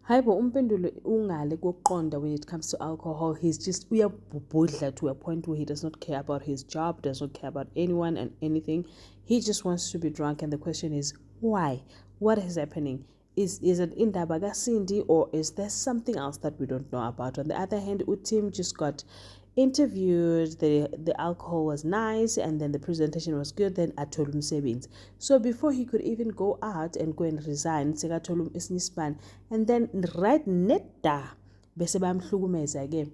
Hayibo umpendulo ungale kokuqonda when it comes to alcohol. He's just uyabhubhudla to a point where he does not care about his job, does not care about anyone and anything. He just wants to be drunk, and the question is why? What is happening? Is it indaba kaSindi, or is there something else that we don't know about? On the other hand, Utim just got interviewed, the alcohol was nice, and then the presentation was good, then atholum umsebenzi. So before he could even go out and go and resign, sekatholum esinye and then right netta bese bayamhlukumeza again.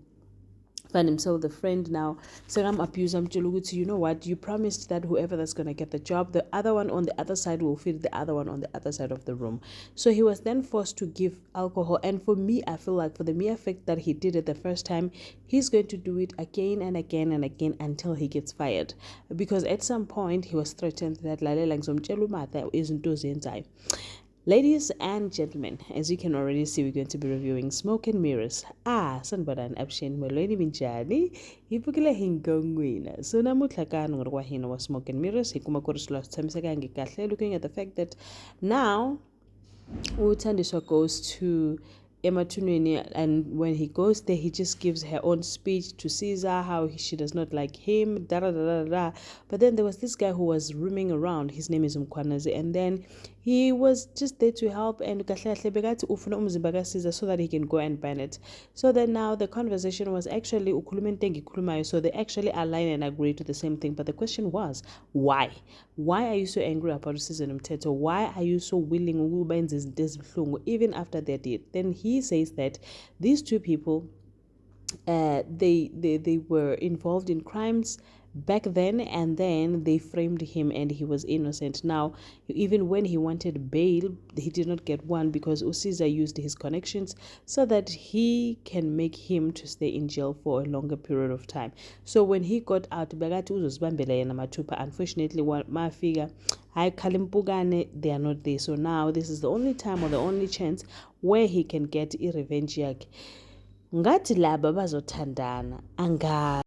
Find himself the friend now. Segam abuse amtshela you know what, you promised that whoever that's going to get the job, the other one on the other side will feed the other one on the other side of the room. So he was then forced to give alcohol. And for me, I feel like for the mere fact that he did it the first time, he's going to do it again and again and again until he gets fired. Because at some point he was threatened that lalela ngizomtshela uMatha izinto ozenzayo. Ladies and gentlemen, as you can already see, we're going to be reviewing Smoke and Mirrors. Sanibonani absheni molweni binjani? Hibukile hingongwina. So namuhla ka ngorwa hina wa Smoke and Mirrors hikuma kurisula sithamiseka ngikahle, looking at the fact that now uThandiswa goes to Ematunweni, and when he goes there, he just gives her own speech to Caesar, how she does not like him, da da da da da. But then there was this guy who was roaming around. His name is Mkwanazi, and then he was just there to help and ufuna umzimba kaCaesar so that he can go and ban it. So then now the conversation was actually so they actually align and agree to the same thing. But the question was, why? Why are you so angry about Caesar Mteto? Why are you so willing even after they did? Then he says that these two people, they were involved in crimes back then, and then they framed him and he was innocent. Now, even when he wanted bail, he did not get one because Caesar used his connections so that he can make him to stay in jail for a longer period of time. So when he got out, unfortunately, my figure, they are not there. So now this is the only time or the only chance where he can get a revenge yakhe. Ngathi laba bazothandana anga